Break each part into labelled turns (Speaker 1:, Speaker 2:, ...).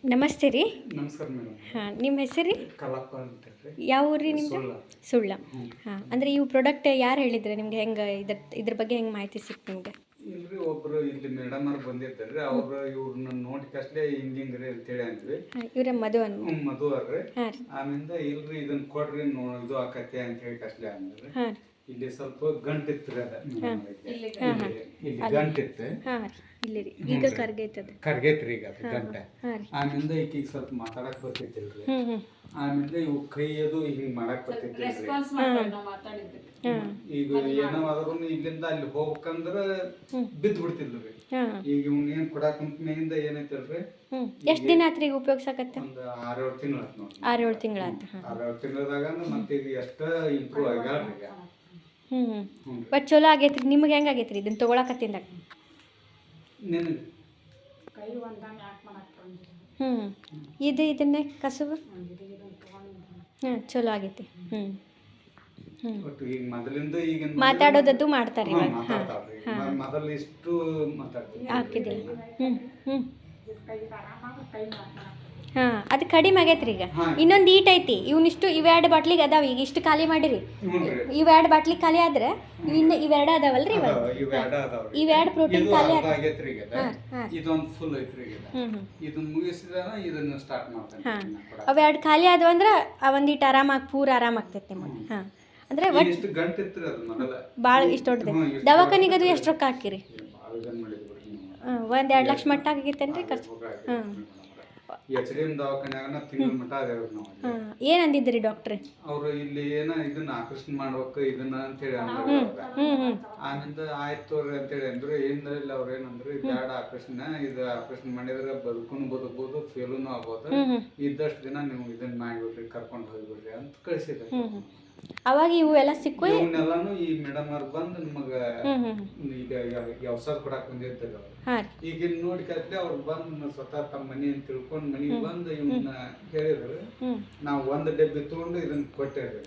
Speaker 1: ನಮಸ್ತೆ ರೀ.
Speaker 2: ನಮಸ್ಕಾರ ಮೇಡಮ್.
Speaker 1: ಹಾಂ, ನಿಮ್ಮ ಹೆಸರು ರೀ?
Speaker 2: ಕಲ್ಲಪ್ಪ ಅಂತ ರೀ.
Speaker 1: ಯಾವ ಊರು ರೀ ನಿಮ್ದು? ಸುಳ್ಳ.
Speaker 2: ಹ್ಞೂ.
Speaker 1: ಹಾಂ, ಅಂದರೆ ಇವು ಪ್ರಾಡಕ್ಟ್ ಯಾರು ಹೇಳಿದ್ರೆ ನಿಮ್ಗೆ? ಹೆಂಗೆ ಇದ್ರ ಬಗ್ಗೆ ಹೆಂಗೆ ಮಾಹಿತಿ ಸಿಕ್ತು ನಿಮ್ಗೆ?
Speaker 2: ಇಲ್ರಿ, ಒಬ್ರು ಇಲ್ಲಿ ಮೇಡಮ್ ಅವ್ರು ಬಂದಿರ್ತಾರೆ, ಅವ್ರು ಇವ್ರನ್ನ ನೋಡಿ ಕಷ್ಟೇ ಹಿಂಗಿಂಗ್ರಿ ಅಂತೇಳಿ ಅಂದ್ವಿ.
Speaker 1: ಇವರ ಮಧು ಅನ್ನು.
Speaker 2: ಮಧು ಅವ್ರಿ.
Speaker 1: ಹಾಂ ರೀ.
Speaker 2: ಆಮೇಲೆ ಇಲ್ರಿ ಇದನ್ನ ಕೊಡ್ರಿ ಇದು ಆಕತ್ತೆ ಅಂತ ಹೇಳಿ ಕಷ್ಟೇ ಅಂದ್ರಿ.
Speaker 1: ಹಾಂ.
Speaker 2: ಇಲ್ಲಿ ಸ್ವಲ್ಪ ಗಂಟಿತ್ತು ರೀ. ಅದ ಇಲ್ಲಿ ಗಂಟಿತ್ತು.
Speaker 1: ಹಾಂ ರೀ, ಇಲ್ಲಿ ರೀ. ಈಗ ಕರ್ಗೈತದ.
Speaker 2: ಕರ್ಗೈತ್ರಿ ಈಗ ಅದು ಗಂಟ.
Speaker 1: ಹಾಂ ರೀ.
Speaker 2: ಆಮೇಲೆ ಈಕಿಗೆ ಸ್ವಲ್ಪ ಮಾತಾಡಕ್ ಬರ್ತಿದ್ದಿಲ್ರಿ.
Speaker 1: ಹ್ಞೂ.
Speaker 2: ಆಮೇಲೆ ಇವು ಕೈ ಅದು ಹಿಂಗ್ ಮಾಡಕ್ ಬರ್ತಿದ್ದಿಲ್ರಿ. ಈಗ ಏನವಾದ್ರೂ ಇಲ್ಲಿಂದ ಅಲ್ಲಿ ಹೋಗ್ಬೇಕಂದ್ರ ಬಿದ್ದು ಬಿಡ್ತಿಲ್ರಿ. ಈಗ ಇವ್ನ ಏನ್ ಕೊಡಾಕ್ ಕುಂತ್ಮೇಲಿಂದ ಏನೈತಲ್ರಿ.
Speaker 1: ಎಷ್ಟು ದಿನ ಆತ್ರಿ ಈಗ ಉಪಯೋಗಿಸಕತ್ತ?
Speaker 2: ಒಂದು 6-7 ತಿಂಗಳು ಆಯ್ತು ನೋಡ್ರಿ.
Speaker 1: 6-7 ತಿಂಗಳಾಯ್ತು.
Speaker 2: 6-7 ತಿಂಗಳದಾಗ ಮತ್ತೆ ಈಗ ಎಷ್ಟ ಇಂಪ್ರೂವ್ ಆಗ್ಯಾಳ್ರಿ ಈಗ.
Speaker 1: ಬಟ್ ಚಲೋ ಆಗೈತ್ರಿ. ನಿಮ್ಗೆ ಹೆಂಗೆ ಆಗೈತ್ರಿ ಇದನ್ನ ತೊಗೊಳಕತ್ತಿಂದಾಗ? ಇದನ್ನೇ ಕಸುಬು ಚಲೋ ಆಗೈತಿ.
Speaker 2: ಈಗ ಮೊದಲಿಂದ ಈಗ
Speaker 1: ಮಾತಾಡೋದದ್ದು ಮಾಡ್ತಾರೆ.
Speaker 2: ಮೊದಲು ಇಷ್ಟು ಮಾತಾಡ್ತೀವಿ
Speaker 1: ಹಾಕಿದಿಲ್ಲ. ಹಾಂ, ಅದು ಕಡಿಮೆ ಆಗೈತ್ರಿ ಈಗ. ಇನ್ನೊಂದು ಈಟ್ ಐತಿ. ಇವನಿಷ್ಟು ಇವೆರಡು ಬಾಟ್ಲಿಗೆ ಅದಾವ. ಈಗ ಇಷ್ಟು ಖಾಲಿ ಮಾಡಿರಿ. ಇವೆರಡು ಬಾಟ್ಲಿ ಖಾಲಿ ಆದ್ರೆ ಇನ್ನು ಇವೆರಡು ಅದಾವಲ್ರಿ. ಇವೆರಡು ಪ್ರೋಟೀನ್ ಖಾಲಿ
Speaker 2: ಆಗೈತ್ರಿ. ಇದೊಂದು ಫುಲ್ ಐತ್ರಿ. ಇದನ್ನ ಮುಗಿಸಿದಾನ ಇದನ್ನ ಸ್ಟಾರ್ಟ್ ಮಾಡ್ತಾನೆ.
Speaker 1: ಅವೆರಡು ಖಾಲಿ ಆದವು ಅಂದ್ರೆ ಒಂದಿಟ್ಟು ಆರಾಮಾಗಿ ಪೂರ ಆರಾಮಾಗ್ತೈತಿ ನಿಮಗೆ. ಹಾಂ, ಅಂದ್ರೆ
Speaker 2: ಇಷ್ಟು ಗಂಟೆ ಇತ್ತು ಅದು ಮೊದಲ
Speaker 1: ಭಾಳ ಇಷ್ಟು ದೊಡ್ಡದೆ. ದವಾಖಾನಿಗೆ ಅದು ಎಷ್ಟು ರೊಕ್ಕ ಹಾಕಿರಿ? 1-2 ಲಕ್ಷ ಮಟ್ಟ ಆಗೈತೇನ್ರಿ ಖರ್ಚು? ಹಾಂ.
Speaker 2: HDM ದವಾಖಾನ್ಯಾಗ ತಿಂಗಳ ಮಟ್ಟ ಅದೇವ್ರಿ ನಾವು.
Speaker 1: ಏನು ಅಂದಿದ್ರಿ ಡಾಕ್ಟ್ರ್?
Speaker 2: ಅವ್ರು ಇಲ್ಲಿ ಏನ ಇದನ್ನ ಆಪರೇಷನ್ ಮಾಡ್ಬೇಕು ಇದನ್ನ ಅಂತೇಳಿ ಅಂದ್ರು. ಆಮೇಲೆ ಆಯ್ತು ಅವ್ರಿ ಅಂತೇಳಿ ಅಂದ್ರು. ಏನ್ರಲ್ಲಿ ಅವ್ರ ಏನಂದ್ರು, ಬ್ಯಾಡ ಆಪರೇಷನ್, ಇದು ಆಪರೇಷನ್ ಮಾಡಿದ್ರೆ ಬದುಕ್ಬೋದು, ಫೇಲೂನು ಆಗ್ಬೋದು. ಇದ್ದಷ್ಟು ದಿನ ನೀವು ಇದನ್ನ ಮಾಡ್ಬಿಡ್ರಿ, ಕರ್ಕೊಂಡು ಹೋಗ್ಬಿಡ್ರಿ ಅಂತ ಕಳಿಸಿದ್ರು.
Speaker 1: ಅವಾಗ ಇವು ಎಲ್ಲ ಸಿಕ್ಕು
Speaker 2: ಇವನ್ನೆಲ್ಲಾನು ಈ ಮೇಡಮ್ ಅವ್ರು ಬಂದು ನಮಗ ಈಗ ವ್ಯವಸಾಯ ಕೊಡಾಕ್ ಬಂದಿರ್ತಾರೆ. ಈಗ ನೋಡಿ ಕತ್ಲೆ ಅವ್ರು ಬಂದು ಸ್ವತಃ ತಮ್ಮ ಮನಿ ಅಂತ ತಿಳ್ಕೊಂಡು ಮನಿಗೆ ಬಂದು ಇವನ್ನ ಹೇಳಿದ್ರು. ನಾವು 1 ಡಬ್ಬಿ ತಗೊಂಡು ಇದನ್ನ ಕೊಟ್ಟೇವ್ರಿ.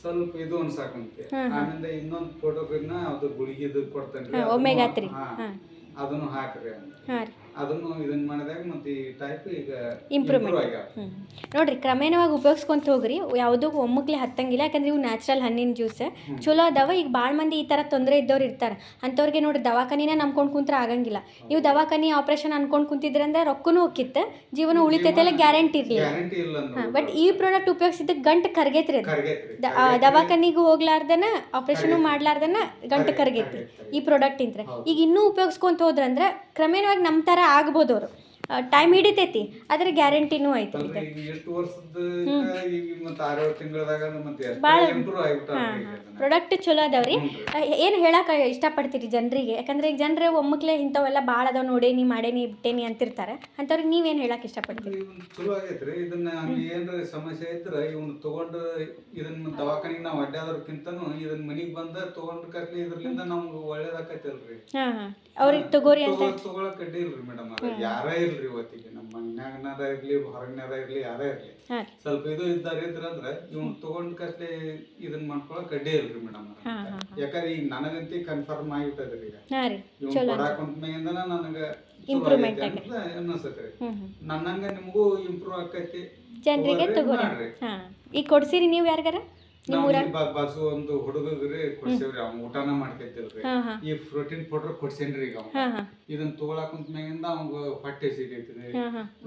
Speaker 2: ಸ್ವಲ್ಪ ಇದು ಅನ್ಸಾಕಂತೆ. ಆಮೇಲೆ ಇನ್ನೊಂದು ಫೋಟೋಗ್ರನ್ನ ಅದು ಗುಳಿಗಿದು ಕೊಡ್ತೇನ್ರಿ, ಅದನ್ನು ಹಾಕ್ರಿ. ಅದನ್ನು ಇದನ್ನ ಮಾಡಿದಾಗ ಮತ್ತೆ ಈ ಟೈಪ್ ಈಗ ಇಂಪ್ರೂವ್ ಆಗ್ಯಾವ
Speaker 1: ನೋಡ್ರಿ. ಕ್ರಮೇಣವಾಗಿ ಉಪಯೋಗಿಸ್ಕೊಂತ ಹೋಗ್ರಿ. ಯಾವುದೂ ಒಮ್ಮಕ್ಲೆ ಹತ್ತಂಗಿಲ್ಲ. ಯಾಕಂದ್ರೆ ಇವು ನ್ಯಾಚುರಲ್ ಹಣ್ಣಿನ ಜ್ಯೂಸ್ ಚಲೋ ಅದಾವ. ಈಗ ಭಾಳ ಮಂದಿ ಈ ಥರ ತೊಂದರೆ ಇದ್ದವ್ರು ಇರ್ತಾರೆ. ಅಂಥವ್ರಿಗೆ ನೋಡ್ರಿ ದವಾಖಾನಿನ ನಂಬ್ಕೊಂಡು ಕುಂತ್ರೆ ಆಗಂಗಿಲ್ಲ. ನೀವು ದವಾಖಾನಿ ಆಪ್ರೇಷನ್ ಅನ್ಕೊಂಡು ಕುಂತಿದ್ರಂದ್ರೆ ರೊಕ್ಕನೂ ಹೋಗಿತ್ತು, ಜೀವನ ಉಳಿತೈತೆಲ್ಲ ಗ್ಯಾರಂಟಿ ಇರಲಿಲ್ಲ. ಬಟ್ ಈ ಪ್ರಾಡಕ್ಟ್ ಉಪಯೋಗಿಸಿದ ಗಂಟು ಕರ್ಗೈತ್ರಿ. ಅದು ದವಾಖಾನಿಗೂ ಹೋಗ್ಲಾರ್ದನ ಆಪ್ರೇಷನ್ ಮಾಡ್ಲಾರ್ದನ ಗಂಟು ಕರ್ಗೈತಿ ಈ ಪ್ರಾಡಕ್ಟ್ ಇಂತ್ರ. ಈಗ ಇನ್ನೂ ಉಪಯೋಗಿಸ್ಕೊಂತ ಹೋದ್ರಂದ್ರೆ ಕ್ರಮೇಣವಾಗಿ ನಮ್ಮ ಥರ ಆಗ್ಬೋದು. ಅವರು ಟೈಮ್ ಹಿಡಿತೈತಿ, ಆದ್ರೆ ಗ್ಯಾರಂಟಿನೂ ಐತಿ. ಪ್ರಾಡಕ್ಟ್ ಚಲೋ ಅದಾವ್ರಿ. ಏನು ಹೇಳಕ್ಕೆ ಇಷ್ಟಪಡ್ತೀರಿ ಜನರಿಗೆ? ಯಾಕಂದ್ರೆ ಈಗ ಜನರೇ ಒಮ್ಮಕ್ಲೆ ಇಂಥವೆಲ್ಲ ಭಾಳ ಅದಾವ, ನೋಡೇನಿ ಮಾಡೇನಿ ಬಿಟ್ಟೇನಿ ಅಂತಿರ್ತಾರೆ. ಅಂಥವ್ರಿಗೆ ನೀವೇನು ಹೇಳಕ್ಕೆ ಇಷ್ಟಪಡ್ತೀರಿ?
Speaker 2: ಚಲೋ ಆಗೈತ್ರಿ. ಇದನ್ನ ಏನ್ರ ಸಮಸ್ಯೆ ಇದ್ರೆ ಇವ್ನ ತಗೊಂಡು ಇದನ್ನ ದವಾಖಾನಿಗೆ ನಾವು ಅಡ್ಡಾದ್ರಕ್ಕಿಂತನೂ ಇದನ್ನ ಮನಿಗೆ ಬಂದ ತಗೊಂಡ್ರ ಕರ್ಲಿ ಇದ್ರಲಿಂದ ನಮ್ಗೆ ಒಳ್ಳೇದಾಕೈತಲ್ರಿ.
Speaker 1: ಅವ್ರಿಗೆ ತಗೋರಿ ಅಂತ
Speaker 2: ತಗೊಳಕ್ ಅಡ್ಡಿ ಇಲ್ರಿ ಮೇಡಮ್. ಯಾರೇ ಇಲ್ರಿ ಇವತ್ತಿಗೆ ನಮ್ಮ ಮನ್ಯಾಗನಾರ ಇರ್ಲಿ, ಹೊರಗನಾರ ಇರ್ಲಿ, ಯಾರೇ ಇರ್ಲಿ, ಸ್ವಲ್ಪ ಇದು ಇದ್ರಂದ್ರ ಇವ್ನ ತಗೊಂಡ್ ಕಸ್ಲೆ ಇದನ್ನ ಮಾಡ್ಕೊಳಕ್ ಅಡ್ಡಿ ಇಲ್ರಿ ಮೇಡಮ್. ಯಾಕಂದ್ರೆ ಈಗ ನನಗಂತೂ ಕನ್ಫರ್ಮ್ ಆಗಿಬಿಟ್ಟದ್ರಿ. ಈಗ ಇವ್ನ ಕೊಡಾಕ್ ಕುಂತ್ಮೇಲಿಂದನ ನನಗ ಇಂಪ್ರೂವ್ಮೆಂಟ್ ಅನ್ನಿಸ್ತೈತ್ರಿ. ನನ್ನಂಗ ನಿಮ್ಗೂ ಇಂಪ್ರೂವ್ ಆಕೈತಿ.
Speaker 1: ಜನರಿಗೆ ತಗೋರಿ. ಈಗ ಕೊಡ್ಸಿರಿ ನೀವು ಯಾರಿಗಾರ?
Speaker 2: ಬಾಸು ಒಂದು ಹುಡುಗಗ್ರಿ ಕೊಡ್ಸೇವ್ರಿ. ಅವ್ನ ಊಟನ ಮಾಡ್ಕೈತಿಲ್ರಿ. ಈ ಪ್ರೋಟೀನ್ ಪೌಡರ್ ಕೊಡ್ಸೇನ್ರಿ. ಈಗ ಇದನ್ನ ತಗೊಳಕ್ ಕುಂತ ಮ್ಯಾಗಿಂದ ಅವಂಗ ಹೊಟ್ಟೆ ಸಿಗೈತ್ರಿ.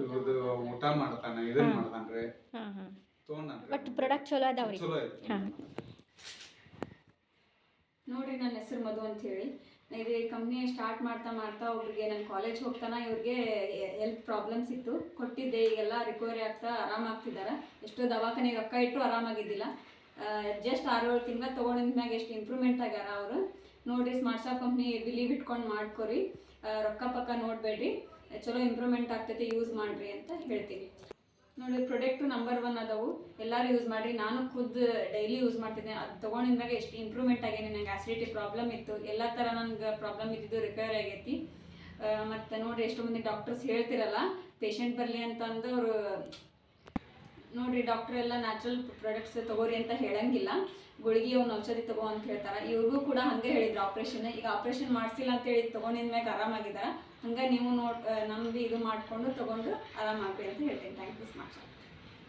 Speaker 2: ಇವ್ರದ್ದು ಊಟ ಮಾಡ್ತಾನ, ಇದನ್ನ ಮಾಡ್ತಾನ್ರಿ.
Speaker 1: ಬಟ್ ಪ್ರಾಡಕ್ಟ್ ಚಲೋ ಅದಾವ್ರಿ.
Speaker 2: ಚಲೋ ಐತಿ
Speaker 3: ನೋಡ್ರಿ. ನನ್ನ ಹೆಸರು ಮಧು ಅಂತ ಹೇಳಿ. ಇದು ಕಂಪ್ನಿ ಸ್ಟಾರ್ಟ್ ಮಾಡ್ತಾ ಒಬ್ರಿಗೆ ನಾನು ಕಾಲೇಜ್ ಹೋಗ್ತಾನ ಇವ್ರಿಗೆ ಹೆಲ್ತ್ ಪ್ರಾಬ್ಲಮ್ಸ್ ಇತ್ತು, ಕೊಟ್ಟಿದ್ದೆ. ಈಗೆಲ್ಲ ರಿಕವರಿ ಆಗ್ತಾ ಆರಾಮಾಗ್ತಿದ್ದಾರೆ. ಎಷ್ಟೋ ದವಾಖಾನೆಗೆ ರೊಕ್ಕ ಇಟ್ಟು ಆರಾಮಾಗಿದ್ದಿಲ್ಲ. ಜಸ್ಟ್ 6-7 ತಿಂಗಳ ತೊಗೊಂಡಿದ ಮ್ಯಾಗ ಎಷ್ಟು ಇಂಪ್ರೂವ್ಮೆಂಟ್ ಆಗ್ಯಾರ ಅವರು. ನೋಡಿರಿ, ಸ್ಮಾರ್ಟ್ ಶಾಪ್ ಕಂಪ್ನಿ ಬಿಲೀವ್ ಇಟ್ಕೊಂಡು ಮಾಡ್ಕೊರಿ. ರೊಕ್ಕ ಪಕ್ಕ ನೋಡಬೇಡ್ರಿ, ಚಲೋ ಇಂಪ್ರೂವ್ಮೆಂಟ್ ಆಗ್ತೈತೆ, ಯೂಸ್ ಮಾಡಿರಿ ಅಂತ ಹೇಳ್ತೀನಿ. ನೋಡಿ, ಪ್ರಾಡಕ್ಟು ನಂಬರ್ 1 ಅದಾವು. ಎಲ್ಲರೂ ಯೂಸ್ ಮಾಡಿರಿ. ನಾನು ಖುದ್ದು ಡೈಲಿ ಯೂಸ್ ಮಾಡ್ತಿದ್ದೆ. ಅದು ತೊಗೊಂಡಿದ್ಮ್ಯಾಗ ಎಷ್ಟು ಇಂಪ್ರೂವ್ಮೆಂಟ್ ಆಗೇನಿ. ನಂಗೆ ಆಸಿಡಿಟಿ ಪ್ರಾಬ್ಲಮ್ ಇತ್ತು, ಎಲ್ಲ ಥರ ನನಗೆ ಪ್ರಾಬ್ಲಮ್ ಇದ್ದಿದ್ದು ರಿಕವರಿ ಆಗೈತಿ. ಮತ್ತು ನೋಡಿರಿ, ಎಷ್ಟೋ ಮಂದಿ ಡಾಕ್ಟರ್ಸ್ ಹೇಳ್ತಿರಲ್ಲ ಪೇಷಂಟ್ ಬರಲಿ ಅಂತಂದು. ಅವರು ನೋಡಿರಿ, ಡಾಕ್ಟ್ರ್ ಎಲ್ಲ ನ್ಯಾಚುರಲ್ ಪ್ರಾಡಕ್ಟ್ಸ್ ತೊಗೋರಿ ಅಂತ ಹೇಳಂಗಿಲ್ಲ. ಗುಳಿಗೆ ಅವ್ನ ಔಷಧಿ ತಗೋ ಅಂತ ಹೇಳ್ತಾರೆ. ಇವ್ರಿಗೂ ಕೂಡ ಹಂಗೆ ಹೇಳಿದ್ರು ಆಪ್ರೇಷನ್. ಈಗ ಆಪ್ರೇಷನ್ ಮಾಡಿಸಿಲ್ಲ ಅಂತ ಹೇಳಿ ತೊಗೊಂಡಿದ್ಮ್ಯಾಗ ಆರಾಮಾಗಿದ್ದಾರೆ. ಹಂಗೆ ನೀವು ನಂಬಿ ಇದು ಮಾಡಿಕೊಂಡು ತೊಗೊಂಡು ಆರಾಮಾಗ್ರಿ ಅಂತ ಹೇಳ್ತೀನಿ. Thank you so much.